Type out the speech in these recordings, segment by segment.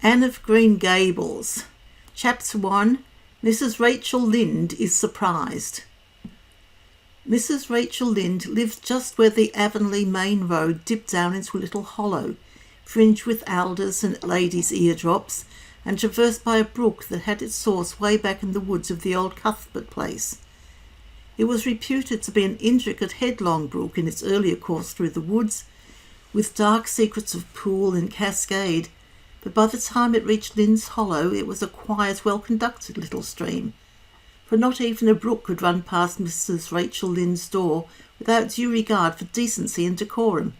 Anne of Green Gables. Chapter 1. Mrs. Rachel Lynde is surprised. Mrs. Rachel Lynde lived just where the Avonlea main road dipped down into a little hollow, fringed with alders and ladies' eardrops, and traversed by a brook that had its source way back in the woods of the old Cuthbert place. It was reputed to be an intricate headlong brook in its earlier course through the woods, with dark secrets of pool and cascade, but by the time it reached Lynde's Hollow it was a quiet, well-conducted little stream, for not even a brook could run past Mrs. Rachel Lynde's door without due regard for decency and decorum.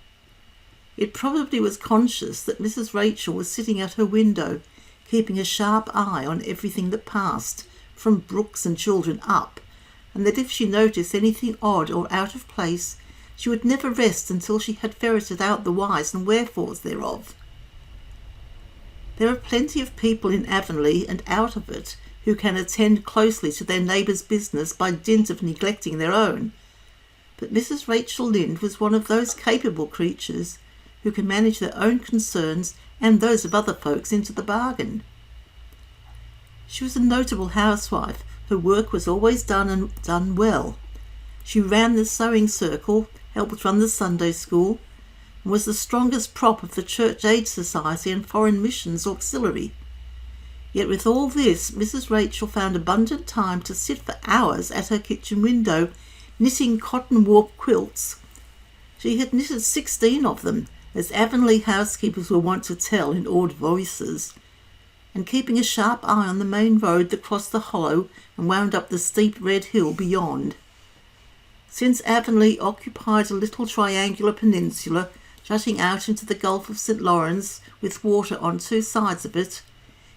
It probably was conscious that Mrs. Rachel was sitting at her window, keeping a sharp eye on everything that passed, from brooks and children up, and that if she noticed anything odd or out of place, she would never rest until she had ferreted out the whys and wherefores thereof. There are plenty of people in Avonlea and out of it who can attend closely to their neighbours' business by dint of neglecting their own, but Mrs. Rachel Lynde was one of those capable creatures who can manage their own concerns and those of other folks into the bargain. She was a notable housewife. Her work was always done and done well. She ran the sewing circle, helped run the Sunday school, and was the strongest prop of the Church Aid Society and Foreign Missions Auxiliary. Yet with all this, Mrs. Rachel found abundant time to sit for hours at her kitchen window, knitting cotton warp quilts. She had knitted 16 of them, as Avonlea housekeepers were wont to tell in awed voices, and keeping a sharp eye on the main road that crossed the hollow and wound up the steep red hill beyond. Since Avonlea occupied a little triangular peninsula jutting out into the Gulf of St. Lawrence with water on two sides of it,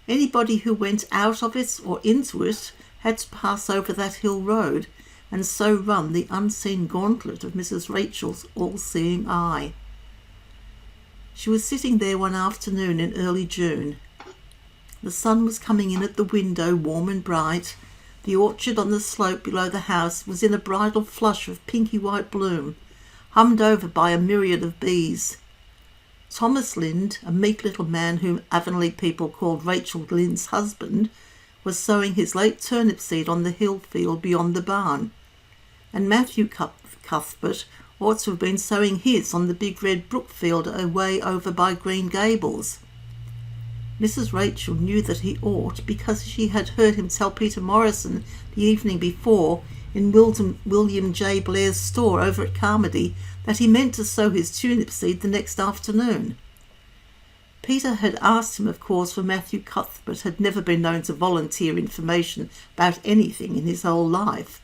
anybody who went out of it or into it had to pass over that hill road and so run the unseen gauntlet of Mrs. Rachel's all-seeing eye. She was sitting there one afternoon in early June. The sun was coming in at the window warm and bright. The orchard on the slope below the house was in a bridal flush of pinky-white bloom, hummed over by a myriad of bees. Thomas Lynde, a meek little man whom Avonlea people called Rachel Lynde's husband, was sowing his late turnip seed on the hill field beyond the barn, and Matthew Cuthbert ought to have been sowing his on the big red brook field away over by Green Gables. Mrs. Rachel knew that he ought because she had heard him tell Peter Morrison the evening before in William J. Blair's store over at Carmody that he meant to sow his turnip seed the next afternoon. Peter had asked him, of course, for Matthew Cuthbert had never been known to volunteer information about anything in his whole life.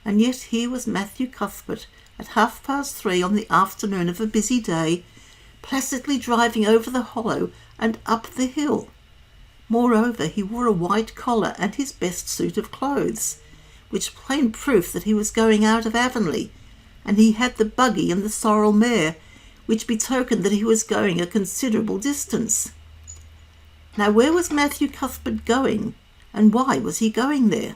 And yet here was Matthew Cuthbert at 3:30 on the afternoon of a busy day, placidly driving over the hollow and up the hill. Moreover, he wore a white collar and his best suit of clothes, which plain proof that he was going out of Avonlea, and he had the buggy and the sorrel mare, which betokened that he was going a considerable distance. Now where was Matthew Cuthbert going, and why was he going there?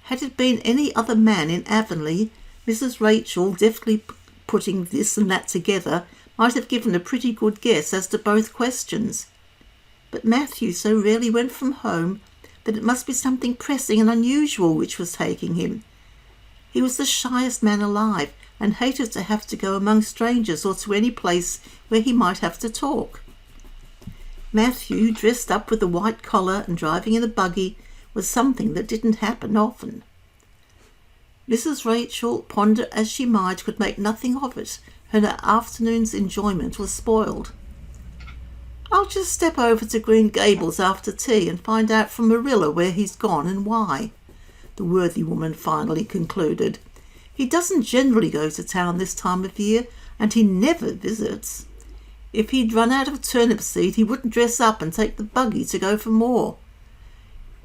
Had it been any other man in Avonlea, Mrs. Rachel, deftly putting this and that together, might have given a pretty good guess as to both questions. But Matthew so rarely went from home that it must be something pressing and unusual which was taking him. He was the shyest man alive, and hated to have to go among strangers or to any place where he might have to talk. Matthew, dressed up with a white collar and driving in a buggy, was something that didn't happen often. Mrs. Rachel, ponder as she might, could make nothing of it. Her afternoon's enjoyment was spoiled. "I'll just step over to Green Gables after tea and find out from Marilla where he's gone and why," the worthy woman finally concluded. "He doesn't generally go to town this time of year, and he never visits. If he'd run out of turnip seed, he wouldn't dress up and take the buggy to go for more.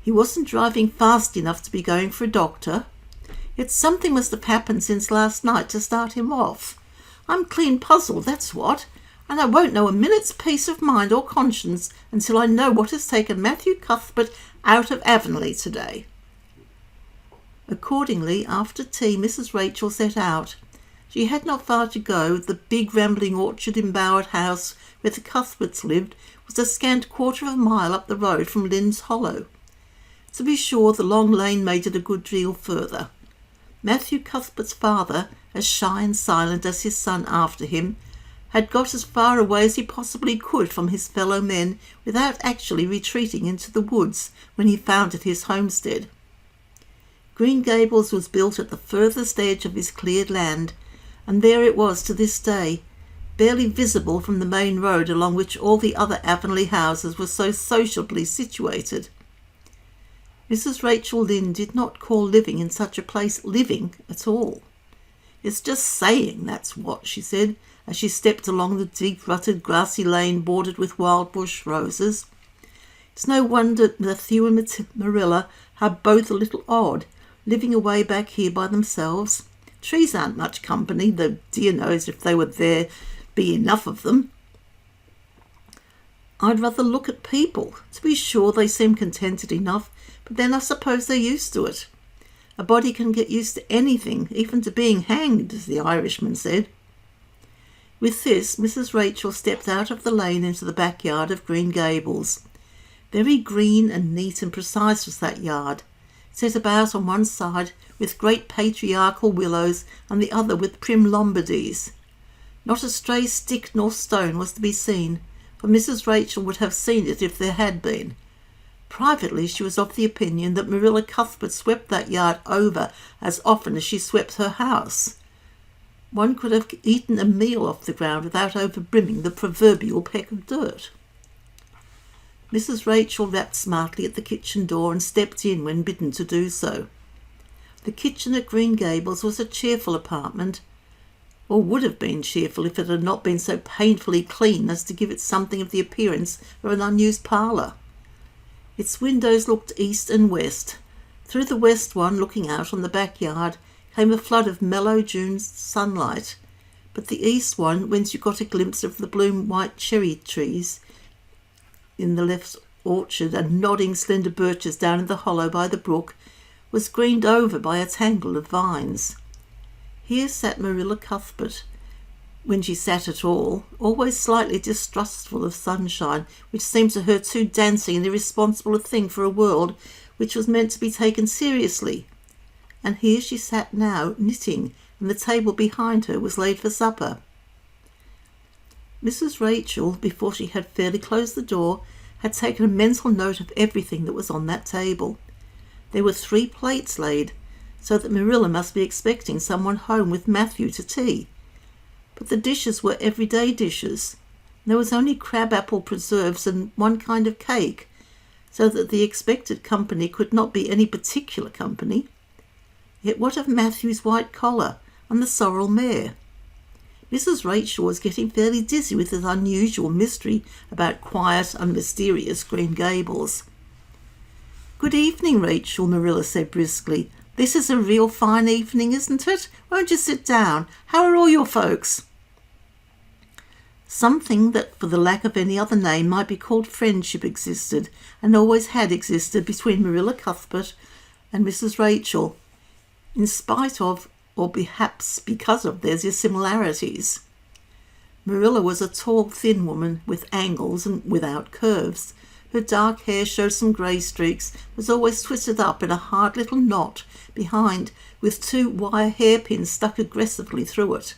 He wasn't driving fast enough to be going for a doctor. Yet something must have happened since last night to start him off. I'm clean puzzled, that's what, and I won't know a minute's peace of mind or conscience until I know what has taken Matthew Cuthbert out of Avonlea today." Accordingly, after tea, Mrs. Rachel set out, She had not far to go. The big rambling orchard-embowered house where the Cuthberts lived was a scant quarter of a mile up the road from Lynn's Hollow. To be sure, the long lane made it a good deal further. Matthew Cuthbert's father, as shy and silent as his son after him, had got as far away as he possibly could from his fellow men without actually retreating into the woods when he founded his homestead. Green Gables was built at the furthest edge of his cleared land, and there it was to this day, barely visible from the main road along which all the other Avonlea houses were so sociably situated. Mrs. Rachel Lynde did not call living in such a place living at all. "It's just saying, that's what," she said, as she stepped along the deep-rutted grassy lane bordered with wild bush roses. "It's no wonder Matthew and Marilla are both a little odd, living away back here by themselves. Trees aren't much company, though dear knows if they were there be enough of them. I'd rather look at people. To be sure, they seem contented enough, but then I suppose they're used to it. A body can get used to anything, even to being hanged, as the Irishman said." With this, Mrs. Rachel stepped out of the lane into the backyard of Green Gables. Very green and neat and precise was that yard, set about on one side with great patriarchal willows and the other with prim Lombardies. Not a stray stick nor stone was to be seen, for Mrs. Rachel would have seen it if there had been. Privately, she was of the opinion that Marilla Cuthbert swept that yard over as often as she swept her house. One could have eaten a meal off the ground without overbrimming the proverbial peck of dirt. Mrs. Rachel rapped smartly at the kitchen door and stepped in when bidden to do so. The kitchen at Green Gables was a cheerful apartment, or would have been cheerful if it had not been so painfully clean as to give it something of the appearance of an unused parlour. Its windows looked east and west. Through the west one, looking out on the backyard, came a flood of mellow June sunlight, but the east one, whence you got a glimpse of the bloom-white cherry trees in the left orchard and nodding slender birches down in the hollow by the brook, was greened over by a tangle of vines. Here sat Marilla Cuthbert, when she sat at all, always slightly distrustful of sunshine, which seemed to her too dancing and irresponsible a thing for a world which was meant to be taken seriously. And here she sat now, knitting, and the table behind her was laid for supper. Mrs. Rachel, before she had fairly closed the door, had taken a mental note of everything that was on that table. There were 3 plates laid, so that Marilla must be expecting someone home with Matthew to tea. But the dishes were everyday dishes. There was only crab-apple preserves and one kind of cake, so that the expected company could not be any particular company. Yet what of Matthew's white collar and the sorrel mare? Mrs. Rachel was getting fairly dizzy with this unusual mystery about quiet and mysterious Green Gables. "Good evening, Rachel," Marilla said briskly. "This is a real fine evening, isn't it? Won't you sit down? How are all your folks?" Something that, for the lack of any other name, might be called friendship existed, and always had existed, between Marilla Cuthbert and Mrs. Rachel, in spite of, or perhaps because of, their dissimilarities. Marilla was a tall, thin woman with angles and without curves. Her dark hair showed some grey streaks, was always twisted up in a hard little knot behind, with 2 wire hairpins stuck aggressively through it.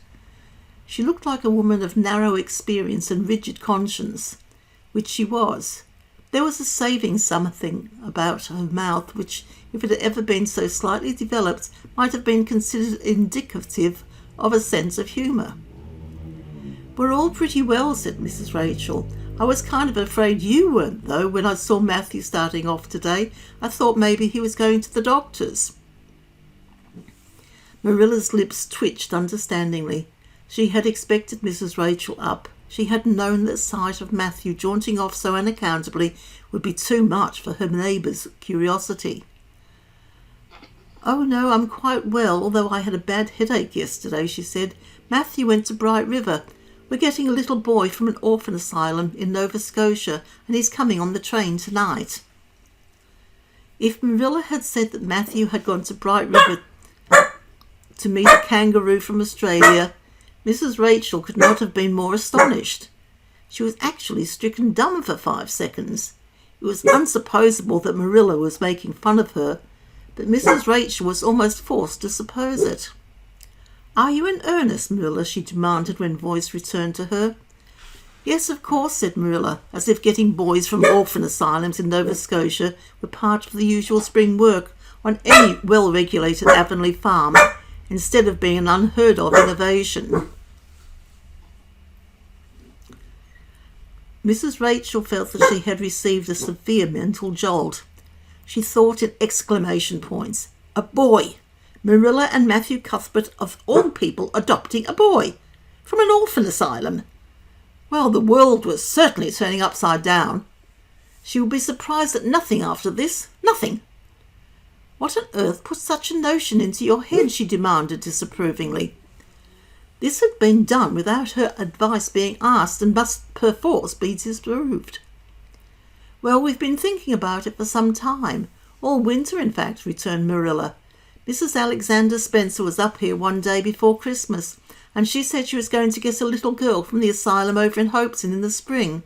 She looked like a woman of narrow experience and rigid conscience, which she was. There was a saving something about her mouth which, if it had ever been so slightly developed, might have been considered indicative of a sense of humour. "We're all pretty well," said Mrs. Rachel. "I was kind of afraid you weren't, though, when I saw Matthew starting off today. I thought maybe he was going to the doctor's." Marilla's lips twitched understandingly. She had expected Mrs. Rachel up. She had known that sight of Matthew jaunting off so unaccountably would be too much for her neighbour's curiosity. "Oh, no, I'm quite well, although I had a bad headache yesterday," she said. "Matthew went to Bright River. We're getting a little boy from an orphan asylum in Nova Scotia, and he's coming on the train tonight." If Marilla had said that Matthew had gone to Bright River to meet a kangaroo from Australia, Mrs. Rachel could not have been more astonished. She was actually stricken dumb for 5 seconds. It was unsupposable that Marilla was making fun of her, but Mrs. Rachel was almost forced to suppose it. "Are you in earnest, Marilla?" she demanded when voice returned to her. "Yes, of course," said Marilla, as if getting boys from orphan asylums in Nova Scotia were part of the usual spring work on any well-regulated Avonlea farm, instead of being an unheard-of innovation. Mrs. Rachel felt that she had received a severe mental jolt. She thought in exclamation points. A boy! Marilla and Matthew Cuthbert, of all people, adopting a boy from an orphan asylum. Well, the world was certainly turning upside down. She would be surprised at nothing after this. Nothing. "What on earth put such a notion into your head?" she demanded disapprovingly. This had been done without her advice being asked and must perforce be disapproved. "Well, we've been thinking about it for some time. All winter, in fact," returned Marilla. "Mrs. Alexander Spencer was up here one day before Christmas, and she said she was going to get a little girl from the asylum over in Hopeton in the spring.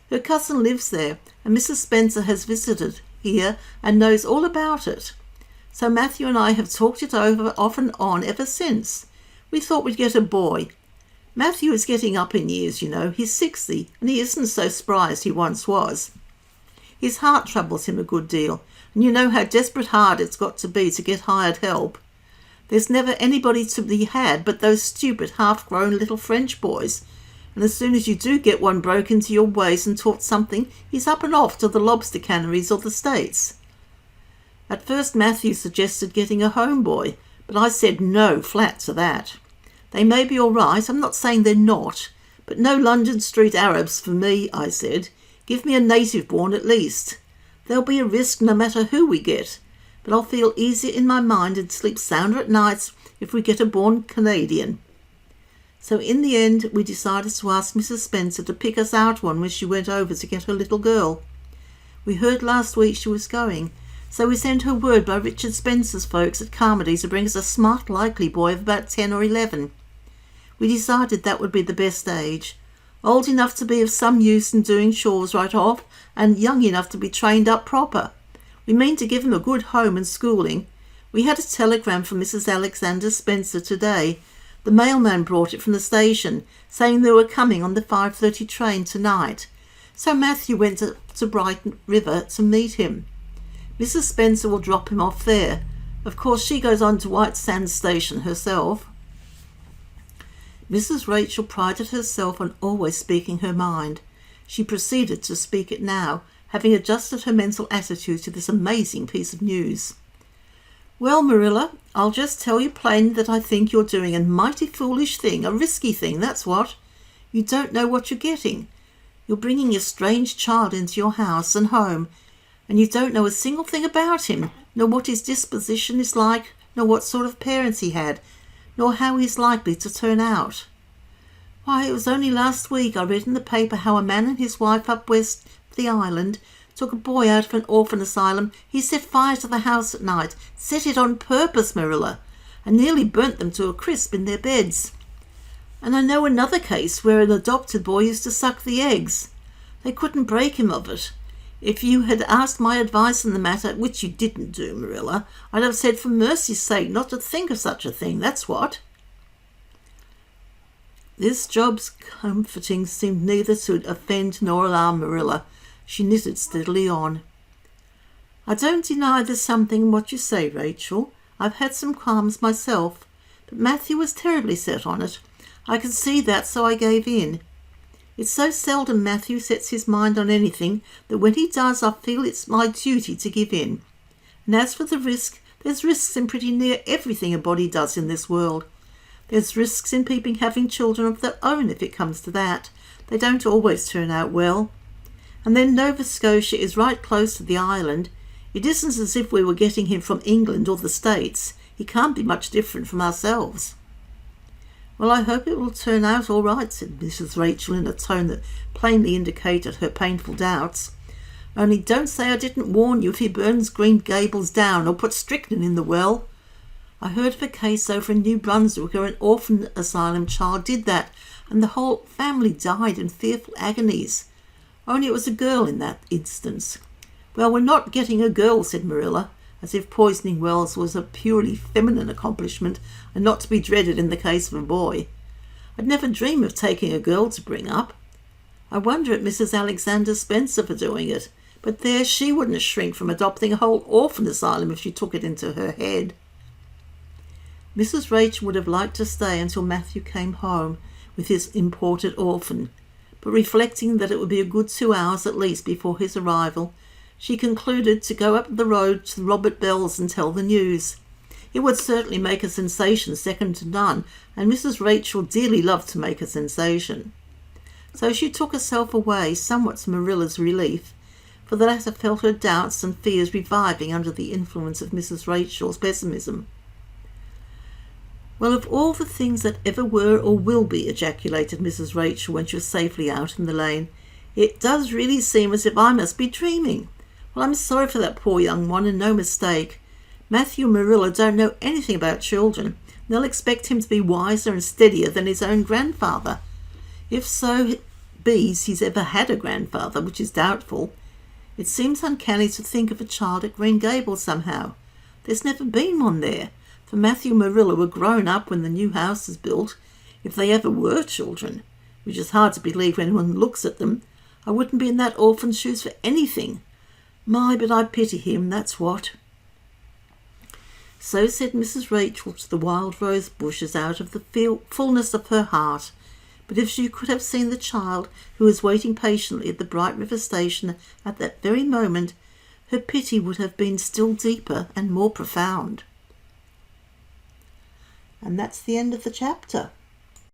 Her cousin lives there, and Mrs. Spencer has visited here and knows all about it. So Matthew and I have talked it over off and on ever since. We thought we'd get a boy. Matthew is getting up in years, you know. He's 60, and he isn't so spry as he once was. His heart troubles him a good deal, and you know how desperate hard it's got to be to get hired help. There's never anybody to be had but those stupid half-grown little French boys, and as soon as you do get one broke into your ways and taught something, he's up and off to the lobster canneries or the States. At first Matthew suggested getting a home boy, but I said no flat to that. They may be all right, I'm not saying they're not, but no London street Arabs for me, I said. Give me a native born at least. There'll be a risk no matter who we get, but I'll feel easier in my mind and sleep sounder at nights if we get a born Canadian. So in the end, we decided to ask Mrs. Spencer to pick us out one when she went over to get her little girl. We heard last week she was going, so we sent her word by Richard Spencer's folks at Carmody to bring us a smart, likely boy of about 10 or 11. We decided that would be the best age. Old enough to be of some use in doing chores right off, and young enough to be trained up proper. We mean to give him a good home and schooling. We had a telegram from Mrs. Alexander Spencer today. The mailman brought it from the station, saying they were coming on the 5:30 train tonight. So Matthew went to Brighton River to meet him. Mrs. Spencer will drop him off there. Of course, she goes on to White Sands Station herself. Mrs. Rachel prided herself on always speaking her mind. She proceeded to speak it now, having adjusted her mental attitude to this amazing piece of news. "Well, Marilla, I'll just tell you plainly that I think you're doing a mighty foolish thing, a risky thing, that's what. You don't know what you're getting. You're bringing a strange child into your house and home, and you don't know a single thing about him, nor what his disposition is like, nor what sort of parents he had, nor how he's likely to turn out. Why, it was only last week I read in the paper how a man and his wife up west of the island took a boy out of an orphan asylum. He set fire to the house at night, set it on purpose, Marilla, and nearly burnt them to a crisp in their beds. And I know another case where an adopted boy used to suck the eggs. They couldn't break him of it. If you had asked my advice in the matter, which you didn't do, Marilla, I'd have said for mercy's sake not to think of such a thing, that's what." This job's comforting seemed neither to offend nor alarm Marilla. She knitted steadily on. "I don't deny there's something in what you say, Rachel. I've had some qualms myself, but Matthew was terribly set on it. I could see that, so I gave in. It's so seldom Matthew sets his mind on anything that when he does I feel it's my duty to give in. And as for the risk, there's risks in pretty near everything a body does in this world. There's risks in people having children of their own if it comes to that. They don't always turn out well. And then Nova Scotia is right close to the island. It isn't as if we were getting him from England or the States. He can't be much different from ourselves." "Well, I hope it will turn out all right," said Mrs. Rachel in a tone that plainly indicated her painful doubts. "Only don't say I didn't warn you if he burns Green Gables down or puts strychnine in the well. I heard of a case over in New Brunswick where an orphan asylum child did that, and the whole family died in fearful agonies. Only it was a girl in that instance. Well, we're not getting a girl, said Marilla, as if poisoning wells was a purely feminine accomplishment and not to be dreaded in the case of a boy. I'd never dream of taking a girl to bring up. I wonder at Mrs. Alexander Spencer for doing it, but there, she wouldn't shrink from adopting a whole orphan asylum if she took it into her head. Mrs. Rachel would have liked to stay until Matthew came home with his imported orphan, but reflecting that it would be a good 2 hours at least before his arrival, she concluded to go up the road to Robert Bell's and tell the news. It would certainly make a sensation second to none, and Mrs. Rachel dearly loved to make a sensation. So she took herself away, somewhat to Marilla's relief, for the latter felt her doubts and fears reviving under the influence of Mrs. Rachel's pessimism. Well, of all the things that ever were or will be, ejaculated Mrs. Rachel when she was safely out in the lane, it does really seem as if I must be dreaming. Well, I'm sorry for that poor young one, and no mistake. Matthew and Marilla don't know anything about children. They'll expect him to be wiser and steadier than his own grandfather. If so be's he's ever had a grandfather, which is doubtful. It seems uncanny to think of a child at Green Gables somehow. There's never been one there, for Matthew and Marilla were grown up when the new house was built, if they ever were children, which is hard to believe when one looks at them. I wouldn't be in that orphan's shoes for anything. My, but I pity him, that's what. So said Mrs. Rachel to the wild rose bushes out of the fullness of her heart. But if she could have seen the child who was waiting patiently at the Bright River station at that very moment, her pity would have been still deeper and more profound. And that's the end of the chapter.